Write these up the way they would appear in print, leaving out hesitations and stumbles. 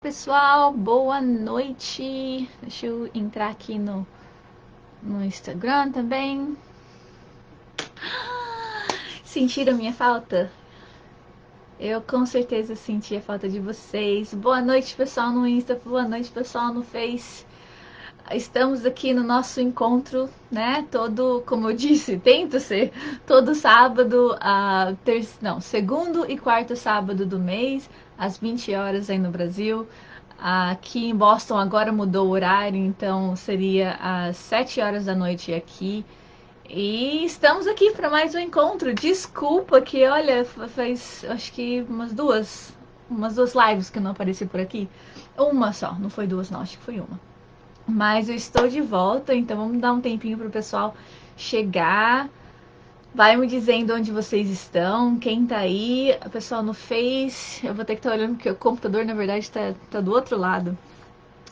pessoal, boa noite. Deixa eu entrar aqui no Instagram também. Sentiram minha falta? Eu com certeza senti a falta de vocês. Boa noite, pessoal no Insta, boa noite, pessoal no Face. Estamos aqui no nosso encontro, né? Todo, como eu disse, tento ser todo sábado, segundo e quarto sábado do mês, às 20 horas aí no Brasil. Aqui em Boston agora mudou o horário, então seria às 7 horas da noite aqui. E estamos aqui para mais um encontro. Desculpa que, olha, faz acho que umas duas lives que eu não apareci por aqui. Uma só, não foi duas não, acho que foi uma. Mas eu estou de volta, então vamos dar um tempinho para o pessoal chegar. Vai me dizendo onde vocês estão, quem tá aí, o pessoal no Face. Eu vou ter que estar olhando porque o computador, na verdade, tá do outro lado.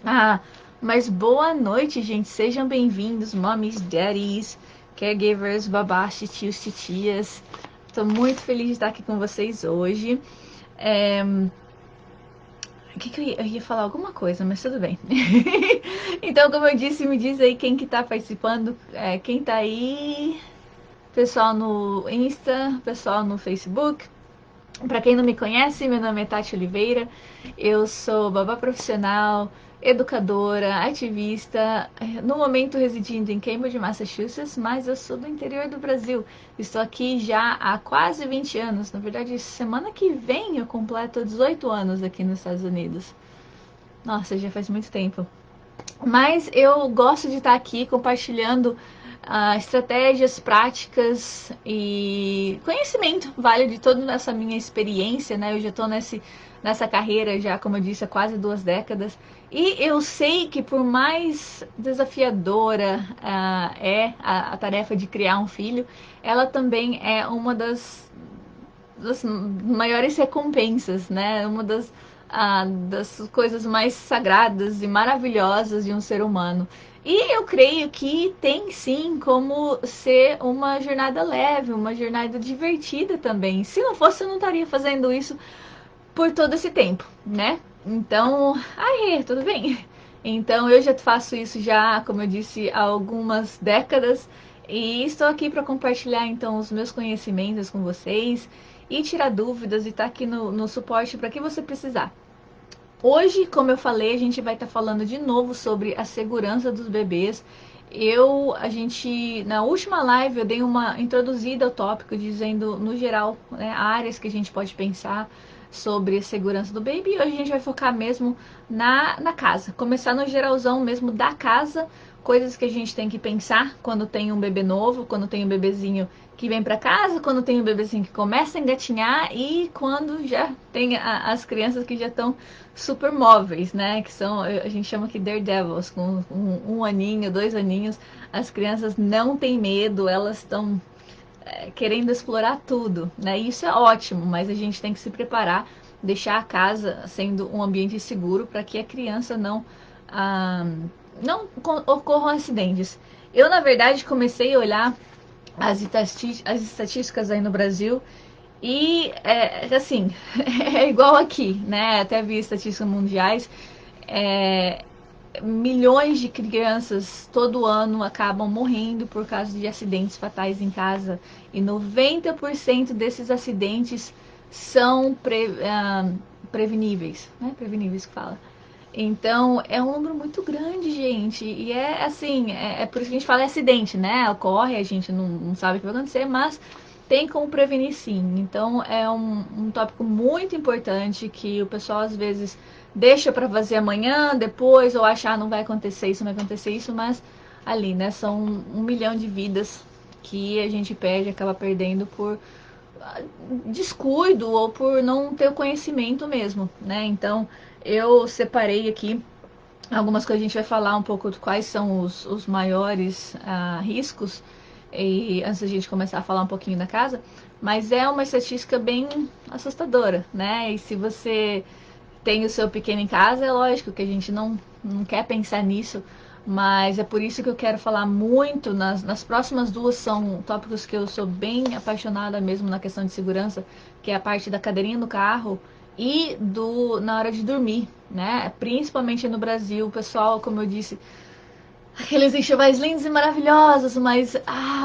Ah, mas boa noite, gente. Sejam bem-vindos, mommies, daddies, caregivers, babás, tios, titias. Estou muito feliz de estar aqui com vocês hoje. Eu ia falar alguma coisa, mas tudo bem. Então, como eu disse, me diz aí quem que tá participando, quem tá aí, pessoal no Insta, pessoal no Facebook. Para quem não me conhece, meu nome é Tati Oliveira, eu sou babá profissional, educadora, ativista, no momento residindo em Cambridge, Massachusetts, mas eu sou do interior do Brasil. Estou aqui já há quase 20 anos, na verdade, semana que vem eu completo 18 anos aqui nos Estados Unidos. Nossa, já faz muito tempo. Mas eu gosto de estar aqui compartilhando estratégias, práticas e conhecimento válido de toda essa minha experiência, né? Eu já estou nessa carreira já, como eu disse, há quase 2 décadas. E eu sei que por mais desafiadora a tarefa de criar um filho, ela também é uma das maiores recompensas, né? Uma das coisas mais sagradas e maravilhosas de um ser humano. E eu creio que tem sim como ser uma jornada leve, uma jornada divertida também. Se não fosse, eu não estaria fazendo isso por todo esse tempo, né? Então, aí, tudo bem. Então, eu já faço isso já, como eu disse, há algumas décadas e estou aqui para compartilhar então os meus conhecimentos com vocês e tirar dúvidas e estar aqui no suporte para que você precisar. Hoje, como eu falei, a gente vai estar falando de novo sobre a segurança dos bebês. Na última live eu dei uma introduzida ao tópico, dizendo no geral, né, áreas que a gente pode pensar sobre a segurança do baby. E hoje a gente vai focar mesmo na casa, começar no geralzão mesmo da casa, coisas que a gente tem que pensar quando tem um bebê novo, quando tem um bebezinho que vem para casa, quando tem um bebezinho que começa a engatinhar e quando já tem as crianças que já estão super móveis, né? Que são, a gente chama aqui daredevils, com um aninho, 2 aninhos. As crianças não têm medo, elas estão querendo explorar tudo, né? E isso é ótimo, mas a gente tem que se preparar, deixar a casa sendo um ambiente seguro para que a criança não ocorram acidentes. Eu, na verdade, comecei a olhar as estatísticas aí no Brasil e, assim, é igual aqui, né? Até vi estatísticas mundiais. É, milhões de crianças todo ano acabam morrendo por causa de acidentes fatais em casa. E 90% desses acidentes são preveníveis, né? Preveníveis que fala. Então, é um número muito grande, gente. E é assim, é por isso que a gente fala acidente, né? Ocorre, a gente não sabe o que vai acontecer, mas tem como prevenir sim. Então, é um tópico muito importante que o pessoal às vezes deixa para fazer amanhã, depois, ou achar não vai acontecer isso, não vai acontecer isso, mas ali, né? São 1 milhão de vidas que a gente perde, acaba perdendo por descuido ou por não ter o conhecimento mesmo, né? Então, eu separei aqui algumas coisas, a gente vai falar um pouco de quais são os maiores riscos e antes da gente começar a falar um pouquinho da casa, mas é uma estatística bem assustadora, né? E se você tem o seu pequeno em casa, é lógico que a gente não quer pensar nisso, mas é por isso que eu quero falar muito. Nas próximas duas são tópicos que eu sou bem apaixonada mesmo na questão de segurança, que é a parte da cadeirinha no carro e na hora de dormir, né? Principalmente no Brasil, o pessoal, como eu disse, aqueles enxovais lindos e maravilhosos, mas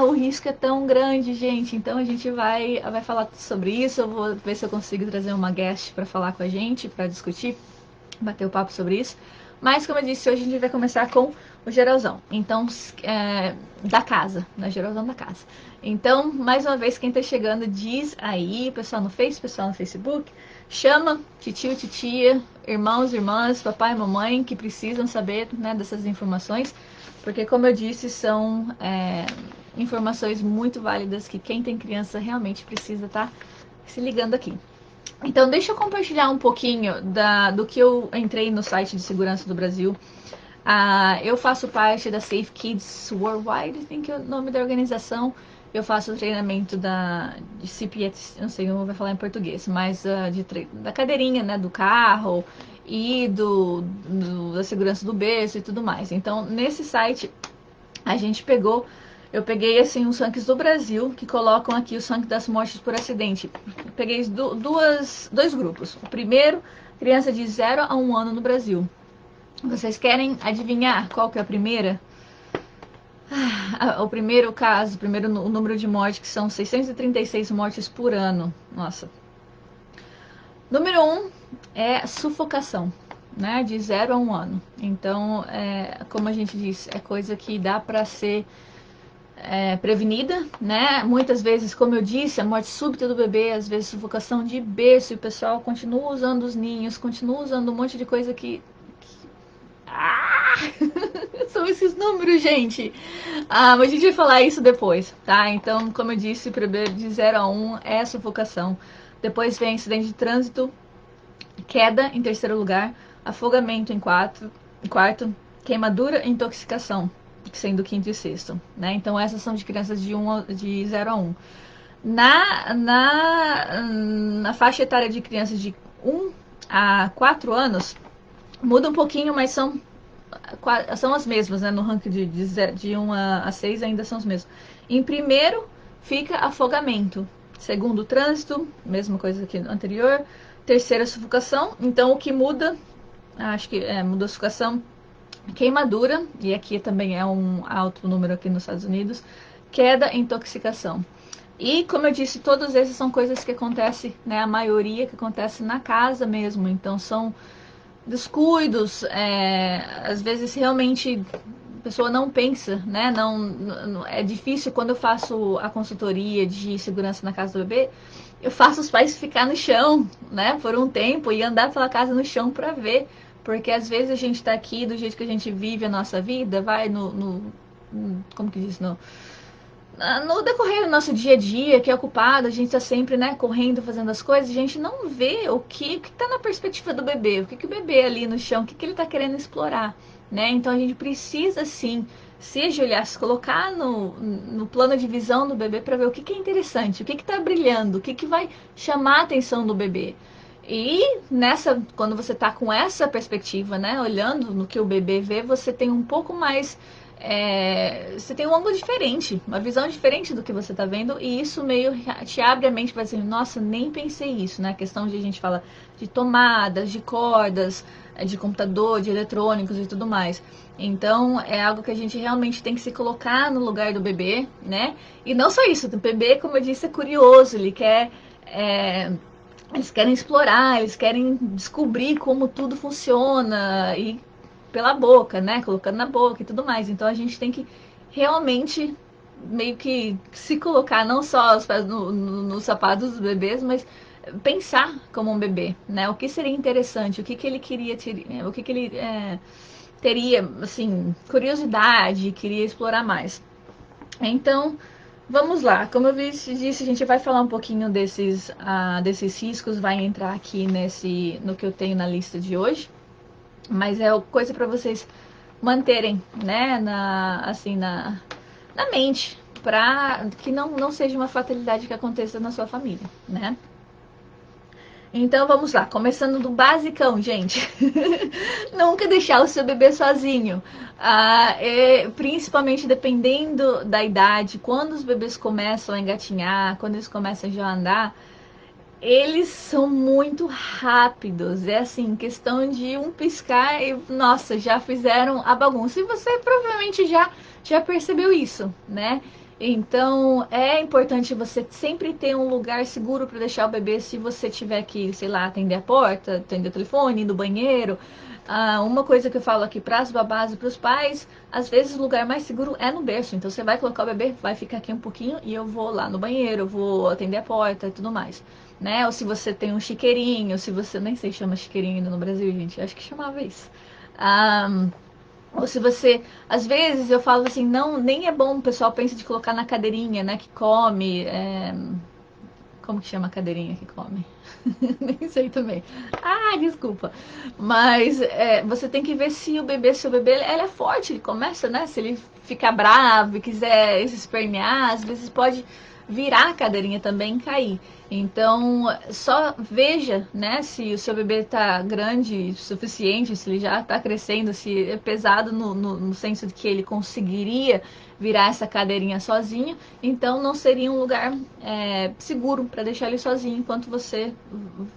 o risco é tão grande, gente. Então a gente vai falar sobre isso. Eu vou ver se eu consigo trazer uma guest para falar com a gente, para discutir, bater o papo sobre isso. Mas, como eu disse, hoje a gente vai começar com o geralzão. Então, da casa, na geralzão da casa. Então, mais uma vez, quem tá chegando, diz aí, pessoal no Face, pessoal no Facebook, chama titio, titia, irmãos, irmãs, papai e mamãe, que precisam saber, né, dessas informações, porque, como eu disse, são informações muito válidas que quem tem criança realmente precisa estar se ligando aqui. Então, deixa eu compartilhar um pouquinho do que eu entrei no site de segurança do Brasil. Eu faço parte da Safe Kids Worldwide, tem que é o nome da organização. Eu faço o treinamento de CPS, não sei como vai falar em português, mas da cadeirinha, né, do carro e da segurança do berço e tudo mais. Então, nesse site, a gente eu peguei assim os rankings do Brasil que colocam aqui os rankings das mortes por acidente. Peguei dois grupos. O primeiro, criança de 0 a 1 ano no Brasil. Vocês querem adivinhar qual que é a primeira? O primeiro caso, o número de mortes, que são 636 mortes por ano. Nossa. Número 1 é sufocação, né? De 0 a 1 ano. Então, como a gente disse, é coisa que dá para ser prevenida, né? Muitas vezes, como eu disse, a morte súbita do bebê, às vezes sufocação de berço, e o pessoal continua usando os ninhos, continua usando um monte de coisa Ah! São esses números, gente. Mas a gente vai falar isso depois, tá? Então, como eu disse, de 0 a 1 é sufocação. Depois vem acidente de trânsito, queda em terceiro lugar, afogamento em quarto, queimadura e intoxicação, sendo quinto e sexto, né? Então essas são de crianças de 0 a 1. Na faixa etária de crianças de 1 a 4 anos, muda um pouquinho, mas são as mesmas, né? No ranking de 1 a 6 ainda são as mesmas. Em primeiro fica afogamento. Segundo, trânsito, mesma coisa que no anterior. Terceira, sufocação. Então, o que muda, acho que muda a sufocação, queimadura, e aqui também é um alto número aqui nos Estados Unidos, queda e intoxicação. E, como eu disse, todos esses são coisas que acontecem, né? A maioria que acontece na casa mesmo. Então, são descuidos, às vezes realmente a pessoa não pensa, né? Não, é difícil quando eu faço a consultoria de segurança na casa do bebê, eu faço os pais ficar no chão, né? Por um tempo e andar pela casa no chão para ver, porque às vezes a gente tá aqui do jeito que a gente vive a nossa vida, vai como que diz, no decorrer do nosso dia a dia, que é ocupado, a gente está sempre, né, correndo, fazendo as coisas, a gente não vê o que está na perspectiva do bebê, o que o bebê ali no chão, o que ele está querendo explorar, né? Então a gente precisa sim se ajoelhar, se colocar no plano de visão do bebê para ver o que é interessante, o que está brilhando, o que vai chamar a atenção do bebê. E quando você está com essa perspectiva, né, olhando no que o bebê vê, você tem um pouco mais você tem um ângulo diferente, uma visão diferente do que você está vendo, e isso meio te abre a mente para dizer, nossa, nem pensei isso, né? A questão de a gente fala de tomadas, de cordas, de computador, de eletrônicos e tudo mais. Então, é algo que a gente realmente tem que se colocar no lugar do bebê, né? E não só isso, o bebê, como eu disse, é curioso, ele quer. Eles querem explorar, eles querem descobrir como tudo funciona e pela boca, né? Colocando na boca e tudo mais. Então a gente tem que realmente meio que se colocar não só os pés nos sapatos dos bebês, mas pensar como um bebê, né? O que seria interessante, o que ele queria ter, o que ele teria, assim, curiosidade, queria explorar mais. Então, vamos lá. Como eu disse, a gente vai falar um pouquinho desses riscos, vai entrar aqui no que eu tenho na lista de hoje. Mas é coisa para vocês manterem, né, na mente, para que não seja uma fatalidade que aconteça na sua família, né? Então vamos lá, começando do basicão, gente. Nunca deixar o seu bebê sozinho. Principalmente dependendo da idade, quando os bebês começam a engatinhar, quando eles começam já a andar, Eles são muito rápidos, é assim, questão de um piscar e, nossa, já fizeram a bagunça. E você provavelmente já percebeu isso, né? Então, é importante você sempre ter um lugar seguro para deixar o bebê se você tiver que, sei lá, atender a porta, atender o telefone, ir no banheiro. Uma coisa que eu falo aqui para as babás e para os pais, às vezes o lugar mais seguro é no berço. Então, você vai colocar o bebê, vai ficar aqui um pouquinho e eu vou lá no banheiro, eu vou atender a porta e tudo mais, né? Ou se você tem um chiqueirinho, se você nem sei se chama chiqueirinho ainda no Brasil, gente, acho que chamava isso. Ah, ou se você, às vezes eu falo assim, não, nem é bom, o pessoal pensa de colocar na cadeirinha, né, que come, como que chama a cadeirinha que come? Nem sei também. Ah, desculpa. Mas você tem que ver se o bebê, seu bebê, ele é forte, ele começa, né? Se ele ficar bravo e quiser se espernear, às vezes pode virar a cadeirinha também e cair. Então, só veja, né, se o seu bebê está grande o suficiente, se ele já está crescendo, se é pesado no senso de que ele conseguiria virar essa cadeirinha sozinho, então não seria um lugar seguro para deixar ele sozinho enquanto você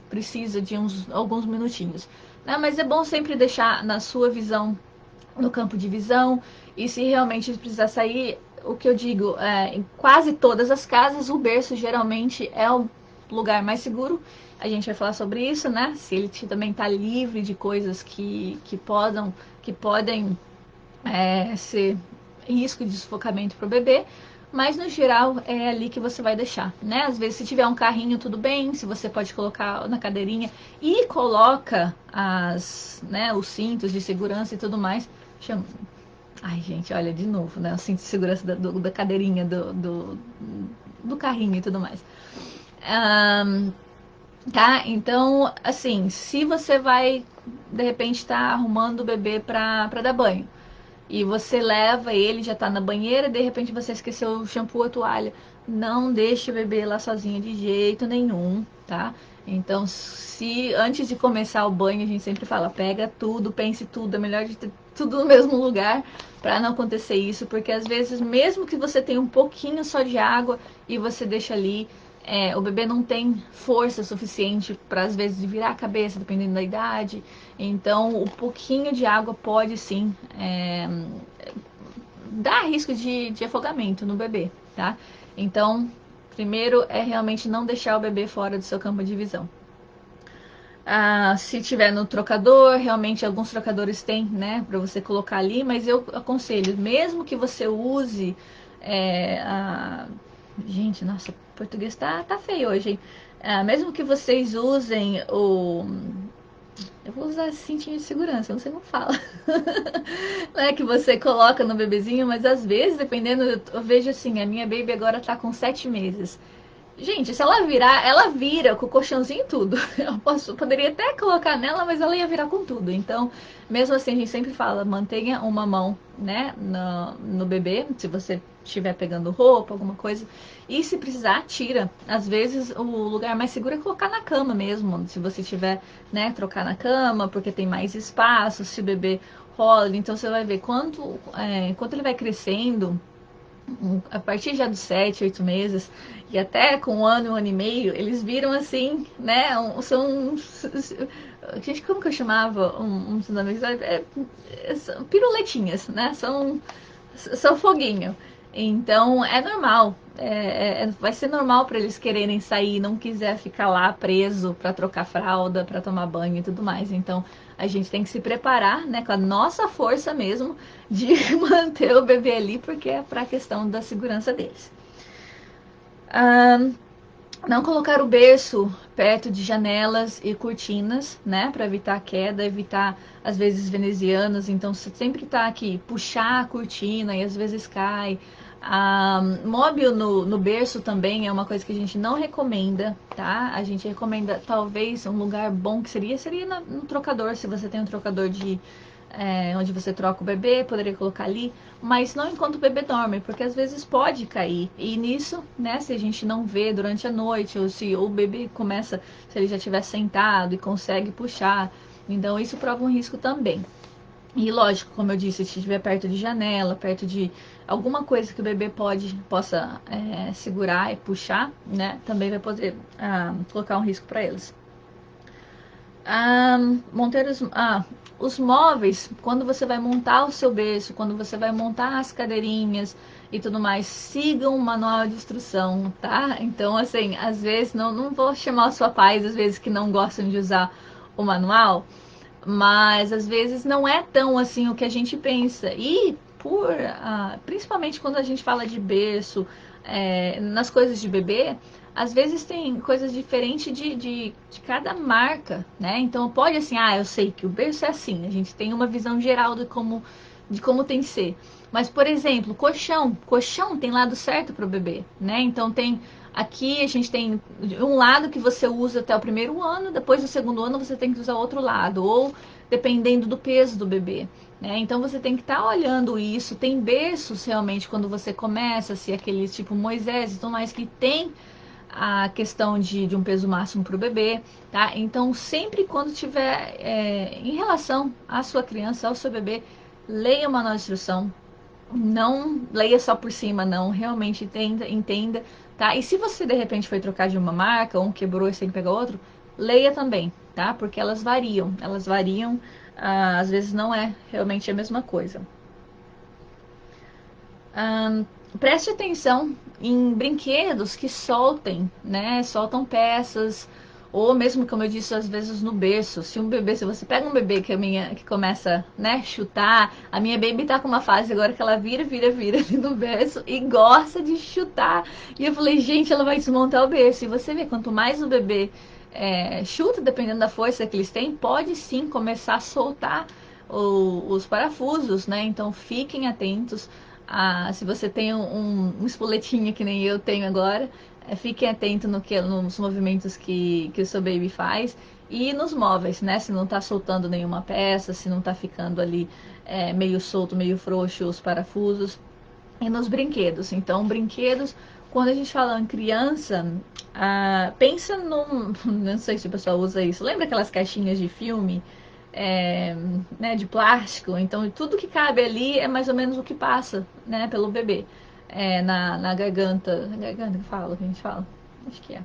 precisa de alguns minutinhos. Né? Mas é bom sempre deixar na sua visão, no campo de visão, e se realmente precisar sair, o que eu digo, em quase todas as casas, o berço geralmente é o lugar mais seguro. A gente vai falar sobre isso, né? Se ele também está livre de coisas que podem ser risco de sufocamento para o bebê, mas no geral é ali que você vai deixar, né? Às vezes se tiver um carrinho tudo bem, se você pode colocar na cadeirinha e coloca os cintos de segurança e tudo mais. Chama... Ai, gente, olha de novo, né? O cinto de segurança da cadeirinha do carrinho e tudo mais. Um, tá? Então, assim, se você vai de repente estar arrumando o bebê para dar banho, e você leva ele, já tá na banheira, e de repente você esqueceu o shampoo ou a toalha. Não deixe o bebê lá sozinho de jeito nenhum, tá? Então, se antes de começar o banho, a gente sempre fala, pega tudo, pense tudo, é melhor de ter tudo no mesmo lugar para não acontecer isso, porque às vezes, mesmo que você tenha um pouquinho só de água e você deixa ali, o bebê não tem força suficiente para às vezes virar a cabeça, dependendo da idade. Então, o pouquinho de água pode sim dar risco de afogamento no bebê, tá? Então, primeiro é realmente não deixar o bebê fora do seu campo de visão. Se tiver no trocador, realmente alguns trocadores têm, né, para você colocar ali, mas eu aconselho, mesmo que você use gente, nossa, português tá feio hoje, hein? Mesmo que vocês usem eu vou usar esse cintinho de segurança, você não fala. Não é que você coloca no bebezinho, mas às vezes, dependendo, eu vejo assim, a minha baby agora tá com 7 meses. Gente, se ela virar, ela vira com o colchãozinho e tudo. Poderia até colocar nela, mas ela ia virar com tudo. Então, mesmo assim, a gente sempre fala, mantenha uma mão, né, no bebê, se você estiver pegando roupa, alguma coisa. E se precisar, tira. Às vezes, o lugar mais seguro é colocar na cama mesmo. Se você tiver, né, trocar na cama, porque tem mais espaço, se o bebê rola. Então, você vai ver quanto ele vai crescendo, a partir já dos 7, 8 meses, e até com um ano e meio, eles viram assim, né? São. Gente, como que eu chamava uns amigos? São piruletinhas, né? São foguinho. Então é normal. Vai ser normal para eles quererem sair, não quiser ficar lá preso para trocar fralda, para tomar banho e tudo mais. Então a gente tem que se preparar, né, com a nossa força mesmo de manter o bebê ali, porque é para a questão da segurança deles. Não colocar o berço perto de janelas e cortinas, né, para evitar queda, evitar às vezes venezianas. Então, você sempre tá aqui, puxar a cortina e às vezes cai. Móvel no berço também é uma coisa que a gente não recomenda, tá? A gente recomenda talvez um lugar bom que seria no trocador, se você tem um trocador onde você troca o bebê, poderia colocar ali, mas não enquanto o bebê dorme, porque às vezes pode cair. E nisso, né, se a gente não vê durante a noite, ou se o bebê começa, se ele já estiver sentado e consegue puxar, então isso prova um risco também. E lógico, como eu disse, se estiver perto de janela, perto de alguma coisa que o bebê possa segurar e puxar, né? Também vai poder colocar um risco para eles. Monteiros, os móveis, quando você vai montar o seu berço, quando você vai montar as cadeirinhas e tudo mais, sigam o manual de instrução, tá? Então, assim, às vezes, não vou chamar os papais, às vezes, que não gostam de usar o manual, mas às vezes não é tão assim o que a gente pensa. E principalmente quando a gente fala de berço, nas coisas de bebê, às vezes tem coisas diferentes de cada marca, né? Então pode assim, eu sei que o berço é assim, a gente tem uma visão geral de como tem que ser. Mas, por exemplo, colchão tem lado certo para o bebê, né? Então tem aqui a gente tem um lado que você usa até o primeiro ano, depois do segundo ano você tem que usar outro lado, ou dependendo do peso do bebê. Né? Então você tem que estar olhando isso. Tem berços realmente quando você começa, se aquele tipo Moisés e tudo mais, que tem a questão de um peso máximo para o bebê, tá? Então sempre quando tiver em relação à sua criança, ao seu bebê, leia o manual de instrução, não leia só por cima, não. Realmente entenda, tá? E se você de repente foi trocar de uma marca, um quebrou e você tem que pegar outro, leia também, tá? Porque elas variam. Elas variam, às vezes não é realmente a mesma coisa. Preste atenção em brinquedos que soltem, né? Soltam peças, ou mesmo, como eu disse, às vezes no berço. Se você pega um bebê que começa, né, chutar, a minha baby tá com uma fase agora que ela vira ali no berço e gosta de chutar. E eu falei, gente, ela vai desmontar o berço. E você vê, quanto mais o bebê chuta, dependendo da força que eles têm, pode sim começar a soltar os parafusos, né? Então fiquem atentos. Se você tem um espoletinho que nem eu tenho agora, fiquem atento nos movimentos que o seu baby faz e nos móveis, né? Se não está soltando nenhuma peça, se não está ficando ali meio solto, meio frouxo os parafusos. E nos brinquedos. Então, brinquedos, quando a gente fala em criança, pensa num. Não sei se o pessoal usa isso. Lembra aquelas caixinhas de filme? Né, de plástico, então tudo que cabe ali é mais ou menos o que passa, né, pelo bebê, na garganta que fala, que a gente fala, acho que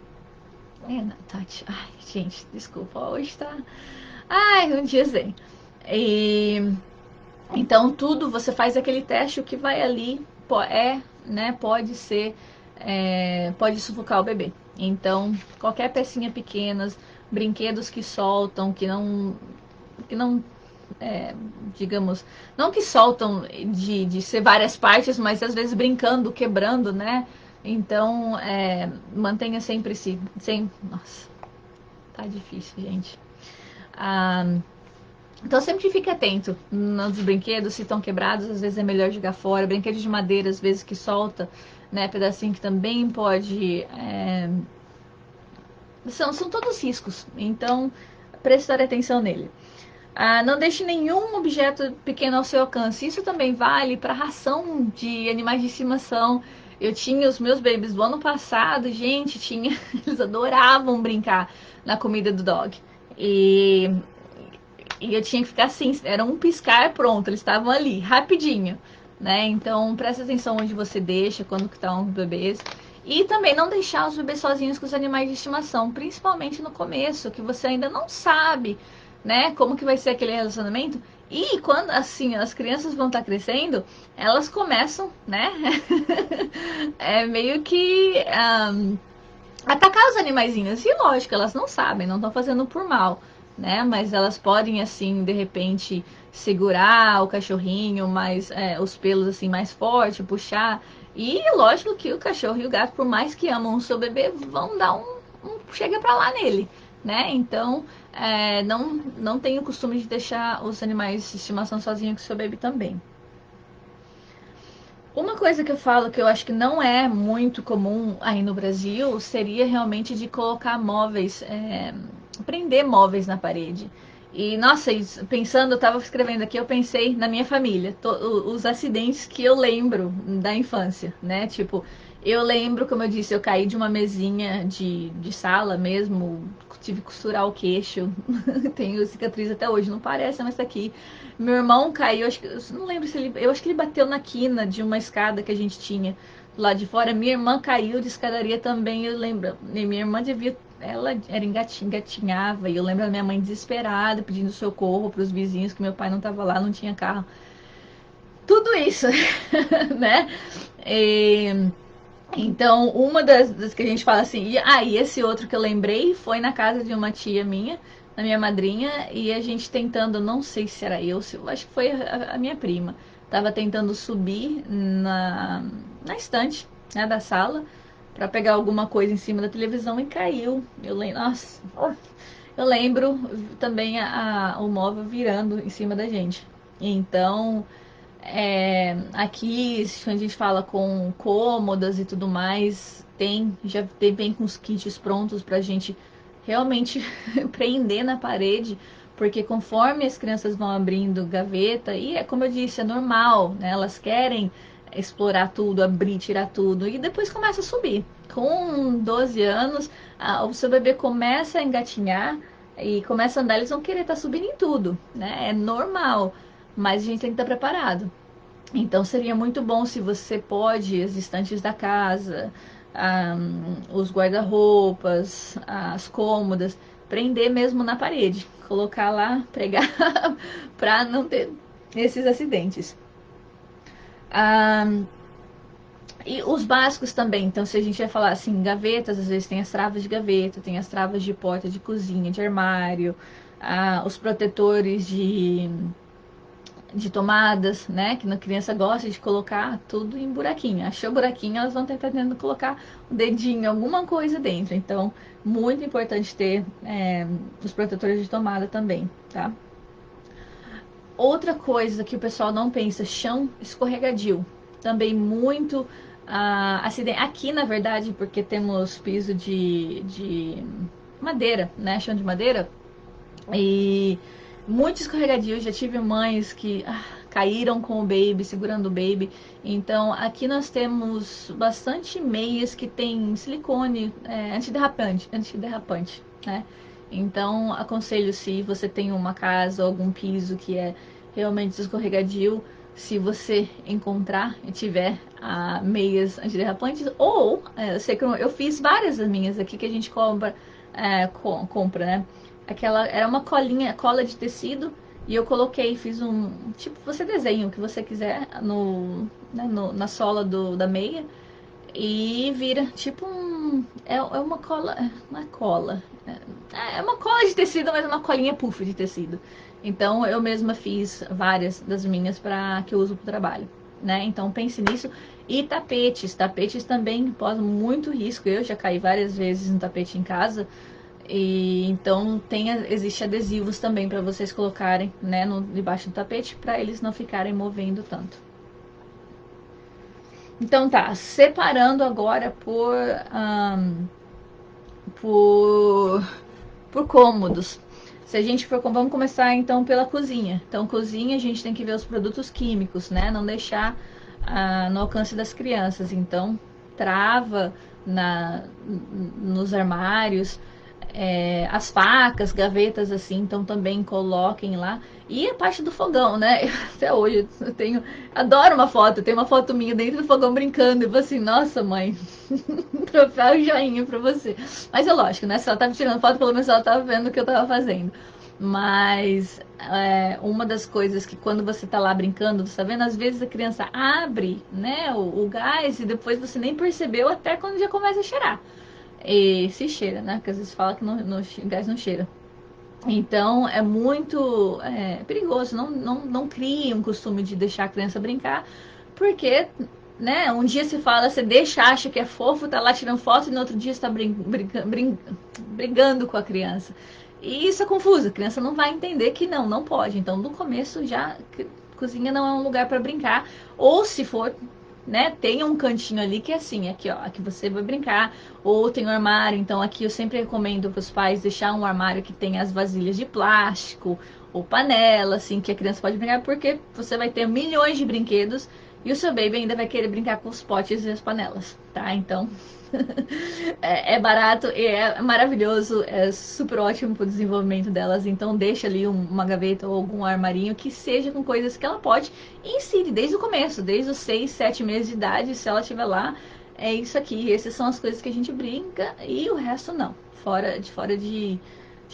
na Tati, ai gente, desculpa, hoje tá, um dia zen, e então tudo você faz aquele teste, o que vai ali né, pode ser, pode sufocar o bebê, então qualquer pecinha pequenas, brinquedos que soltam, que não digamos, não que soltam de ser várias partes, mas às vezes brincando, quebrando, né? Então, mantenha sempre Nossa, tá difícil, gente. Ah, então, sempre fique atento nos brinquedos, se estão quebrados, às vezes é melhor jogar fora. Brinquedos de madeira, às vezes que solta, né? Pedacinho que também pode. São todos riscos, então prestar atenção nele. Não deixe nenhum objeto pequeno ao seu alcance. Isso também vale para ração de animais de estimação. Eu tinha os meus babies do ano passado, gente, eles adoravam brincar na comida do dog. E, e eu tinha que ficar assim, era um piscar, pronto, eles estavam ali, rapidinho, né? Então, preste atenção onde você deixa, quando que estão os bebês. E também não deixar os bebês sozinhos com os animais de estimação, principalmente no começo, que você ainda não sabe, né, como que vai ser aquele relacionamento. E quando, assim, as crianças vão estar crescendo, elas começam, né, meio que atacar os animaizinhos. E lógico, elas não sabem, não estão fazendo por mal, né? Mas elas podem, assim, de repente, segurar o cachorrinho, mais os pelos assim mais forte, puxar. E lógico que o cachorro e o gato, por mais que amam o seu bebê, vão dar chega pra lá nele, né? Então, não tenha o costume de deixar os animais de estimação sozinhos com o seu bebê também. Uma coisa que eu falo que eu acho que não é muito comum aí no Brasil seria realmente de colocar móveis, prender móveis na parede. E nossa, pensando, eu tava escrevendo aqui, eu pensei na minha família, os acidentes que eu lembro da infância, né? Tipo, Eu lembro, como eu disse, eu caí de uma mesinha de sala mesmo, tive que costurar o queixo, tenho cicatriz até hoje, não parece, mas tá aqui. Meu irmão caiu, acho que, eu não lembro se ele, eu acho que ele bateu na quina de uma escada que a gente tinha lá de fora. Minha irmã caiu de escadaria também, eu lembro. E minha irmã devia, ela era engatinhava, e eu lembro da minha mãe desesperada, pedindo socorro para os vizinhos, que meu pai não tava lá, não tinha carro. Tudo isso, né? E, então, uma das que a gente fala assim, e esse outro que eu lembrei foi na casa de uma tia minha, da minha madrinha, e a gente tentando, não sei se era eu, se, acho que foi a minha prima, tava tentando subir na estante, né, da sala, para pegar alguma coisa em cima da televisão e caiu. Eu lembro, nossa, eu lembro também o móvel virando em cima da gente. Então, aqui, quando a gente fala com cômodas e tudo mais, vem com os kits prontos pra gente realmente prender na parede, porque conforme as crianças vão abrindo gaveta, e é como eu disse, é normal, né? Elas querem explorar tudo, abrir, tirar tudo, e depois começa a subir. Com 12 anos, o seu bebê começa a engatinhar e começa a andar, eles vão querer estar subindo em tudo, né? É normal, mas a gente tem que estar preparado. Então seria muito bom se você pode, as estantes da casa, os guarda-roupas, as cômodas, prender mesmo na parede, colocar lá, pregar, para não ter esses acidentes. Um, e os básicos também, então se a gente vai falar assim, gavetas, às vezes tem as travas de gaveta, tem as travas de porta de cozinha, de armário, os protetores de tomadas, né? Que a criança gosta de colocar tudo em buraquinho. Achou buraquinho, elas vão tentar tentando colocar o dedinho, alguma coisa dentro. Então, muito importante ter os protetores de tomada também, tá? Outra coisa que o pessoal não pensa, chão escorregadio. Também muito acidente. Aqui, na verdade, porque temos piso de madeira, né? Chão de madeira. E muito escorregadio. Já tive mães que caíram com o baby, segurando o baby. Então, aqui nós temos bastante meias que tem silicone antiderrapante, né? Então, aconselho se você tem uma casa ou algum piso que é realmente escorregadio, se você encontrar e tiver meias antiderrapantes, ou eu sei que eu fiz várias das minhas aqui que a gente compra, né? Aquela era uma cola de tecido e eu coloquei, fiz tipo, você desenha o que você quiser na sola da meia e vira tipo é uma cola, não é cola, é uma cola de tecido, mas é uma colinha puff de tecido. Então eu mesma fiz várias das minhas para que eu uso para o trabalho, né? Então pense nisso. E tapetes também posam muito risco. Eu já caí várias vezes no tapete em casa. E então existe adesivos também para vocês colocarem, né, debaixo do tapete para eles não ficarem movendo tanto. Então tá, separando agora por, por cômodos. Se a gente for, vamos começar então pela cozinha. Então cozinha a gente tem que ver os produtos químicos, né, não deixar no alcance das crianças. Então trava nos armários. As facas, gavetas assim, então também coloquem lá. E a parte do fogão, né? Até hoje eu tenho. Adoro uma foto, tem uma foto minha dentro do fogão brincando. E eu vou assim, nossa mãe, troféu e joinha pra você. Mas é lógico, né? Se ela tava tirando foto, pelo menos ela tava vendo o que eu tava fazendo. Mas uma das coisas que quando você tá lá brincando, você tá vendo, às vezes a criança abre, né, o gás e depois você nem percebeu até quando já começa a cheirar. E se cheira, né? Porque às vezes fala que o gás não cheira. Então é muito perigoso. Não crie um costume de deixar a criança brincar, porque, né? Um dia você fala, você deixa, acha que é fofo, tá lá tirando foto, e no outro dia você tá brigando com a criança. E isso é confuso, a criança não vai entender que não pode. Então, no começo já cozinha não é um lugar para brincar, ou se for, né, tem um cantinho ali que é assim, aqui ó, aqui você vai brincar, ou tem um armário, então aqui eu sempre recomendo para os pais deixar um armário que tenha as vasilhas de plástico ou panela, assim, que a criança pode brincar, porque você vai ter milhões de brinquedos E o seu baby ainda vai querer brincar com os potes e as panelas, tá? Então, é barato, é maravilhoso, é super ótimo pro desenvolvimento delas. Então, deixa ali uma gaveta ou algum armarinho que seja com coisas que ela pode e ensine desde o começo, desde os 6, 7 meses de idade, se ela estiver lá, é isso aqui, essas são as coisas que a gente brinca e o resto não, fora de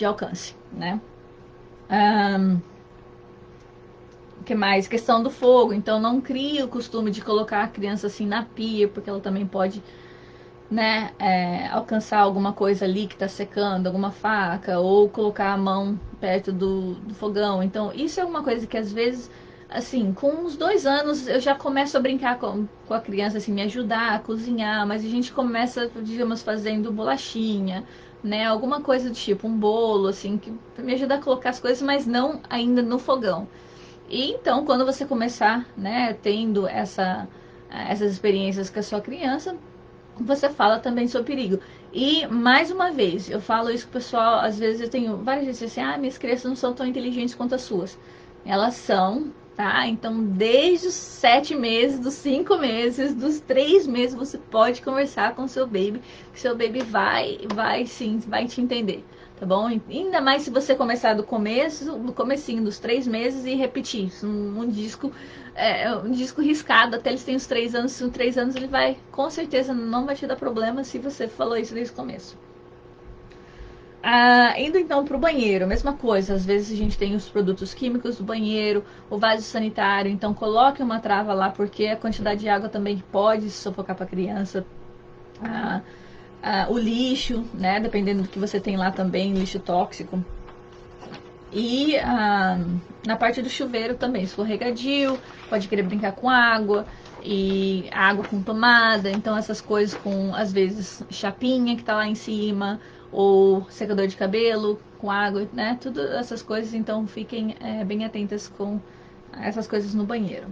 alcance, né? Um, o que mais? Questão do fogo. Então, não crie o costume de colocar a criança assim na pia, porque ela também pode, né, alcançar alguma coisa ali que está secando, alguma faca, ou colocar a mão perto do fogão. Então, isso é uma coisa que às vezes, assim, com uns 2 anos eu já começo a brincar com a criança, assim, me ajudar a cozinhar, mas a gente começa, digamos, fazendo bolachinha, né, alguma coisa do tipo, um bolo, assim, que me ajuda a colocar as coisas, mas não ainda no fogão. E então, quando você começar, né, tendo essas experiências com a sua criança, você fala também sobre perigo. E, mais uma vez, eu falo isso com o pessoal, às vezes eu tenho várias vezes assim, minhas crianças não são tão inteligentes quanto as suas. Elas são, tá? Então, desde os 7 meses, dos 5 meses, dos 3 meses, você pode conversar com o seu baby, que seu baby vai sim, vai te entender. Tá bom? Ainda mais se você começar do começo, do comecinho dos 3 meses e repetir um disco riscado até eles têm os 3 anos. Se os 3 anos ele vai, com certeza, não vai te dar problema se você falou isso desde o começo. Indo então para o banheiro, mesma coisa. Às vezes a gente tem os produtos químicos do banheiro, o vaso sanitário. Então coloque uma trava lá, porque a quantidade de água também pode sufocar para a criança. O lixo, né? Dependendo do que você tem lá também, lixo tóxico. E na parte do chuveiro também, escorregadio, pode querer brincar com água, e água com tomada, então essas coisas com, às vezes, chapinha que tá lá em cima, ou secador de cabelo com água, né? Tudo essas coisas, então fiquem bem atentas com essas coisas no banheiro.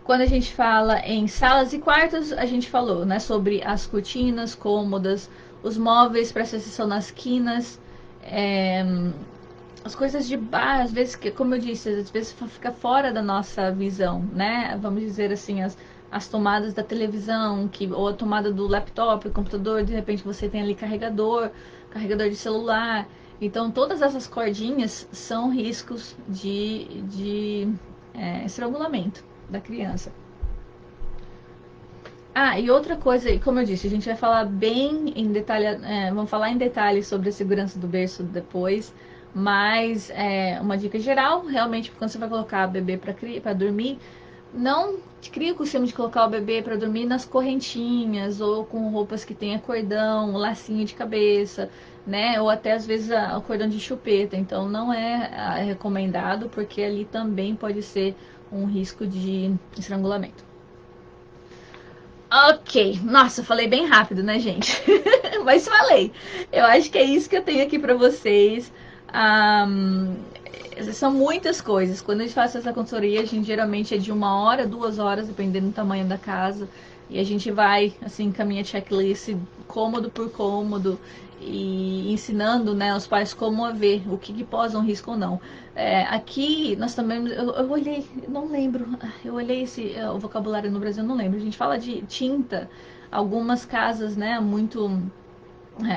Quando a gente fala em salas e quartos, a gente falou, né, sobre as cortinas, cômodas, os móveis para sessão nas quinas, é, as coisas de bar, às vezes, como eu disse, às vezes fica fora da nossa visão, né? Vamos dizer assim, as tomadas da televisão, ou a tomada do laptop, computador, de repente você tem ali carregador de celular. Então, todas essas cordinhas são riscos de estrangulamento da criança. E outra coisa, como eu disse, a gente vai falar bem em detalhe, vamos falar em detalhes sobre a segurança do berço depois, mas uma dica geral, realmente, quando você vai colocar o bebê para dormir, não crie o costume de colocar o bebê para dormir nas correntinhas ou com roupas que tenha cordão, lacinho de cabeça, né? Ou até às vezes o cordão de chupeta. Então não é recomendado porque ali também pode ser um risco de estrangulamento. Ok, nossa, falei bem rápido, né, gente? Mas falei. Eu acho que é isso que eu tenho aqui para vocês. Um, São muitas coisas. Quando a gente faz essa consultoria, a gente geralmente é de 1 hora, 2 horas, dependendo do tamanho da casa. E a gente vai, assim, caminha checklist, cômodo por cômodo, e ensinando, né, os pais como a ver o que pode um risco ou não. Aqui nós também, eu olhei, não lembro, eu olhei o vocabulário no Brasil, não lembro. A gente fala de tinta, algumas casas, né, muito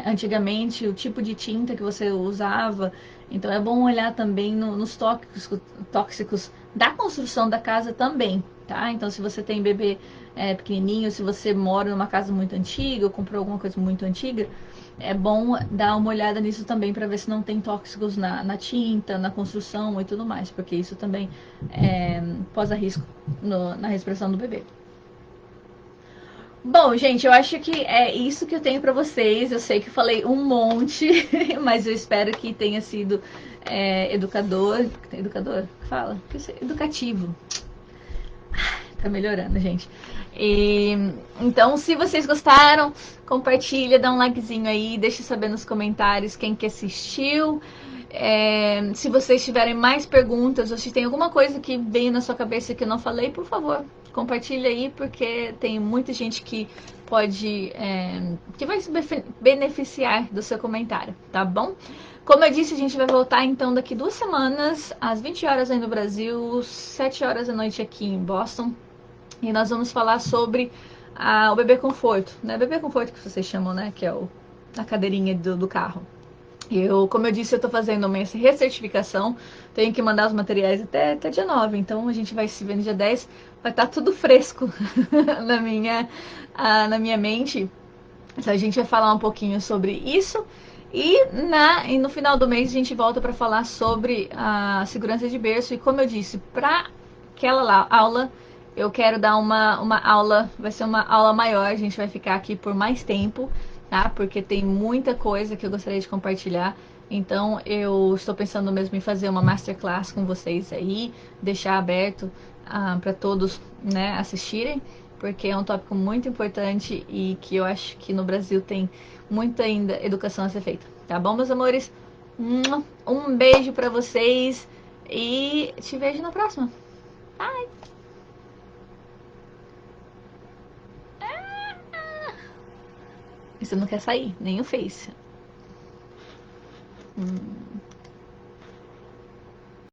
antigamente, o tipo de tinta que você usava. Então é bom olhar também nos tóxicos da construção da casa também, tá? Então se você tem bebê pequenininho, se você mora numa casa muito antiga ou comprou alguma coisa muito antiga, é bom dar uma olhada nisso também para ver se não tem tóxicos na tinta, na construção e tudo mais, porque isso também posa risco na respiração do bebê. Bom, gente, eu acho que é isso que eu tenho para vocês. Eu sei que eu falei um monte, mas eu espero que tenha sido educador. Educador? Fala? Educativo. Tá melhorando, gente. Então, se vocês gostaram, compartilha, dá um likezinho aí, deixa saber nos comentários quem que assistiu. Se vocês tiverem mais perguntas ou se tem alguma coisa que veio na sua cabeça que eu não falei, por favor, compartilha aí, porque tem muita gente que pode, que vai se beneficiar do seu comentário, tá bom? Como eu disse, a gente vai voltar então daqui 2 semanas, às 20 horas aí no Brasil, 7 horas da noite aqui em Boston. E nós vamos falar sobre o bebê conforto, né? Bebê conforto que vocês chamam, né? Que é a cadeirinha do carro. Como eu disse, eu tô fazendo uma recertificação, tenho que mandar os materiais até dia 9, então a gente vai se ver no dia 10, vai estar tudo fresco na minha mente. Então a gente vai falar um pouquinho sobre isso e no final do mês a gente volta para falar sobre a segurança de berço. E como eu disse, para aquela lá, aula, eu quero dar uma aula, vai ser uma aula maior, a gente vai ficar aqui por mais tempo, tá? Porque tem muita coisa que eu gostaria de compartilhar. Então eu estou pensando mesmo em fazer uma masterclass com vocês aí, deixar aberto para todos, né, assistirem, porque é um tópico muito importante e que eu acho que no Brasil tem muita ainda educação a ser feita. Tá bom, meus amores? Um beijo pra vocês e te vejo na próxima. Bye! Você não quer sair, nem o Face.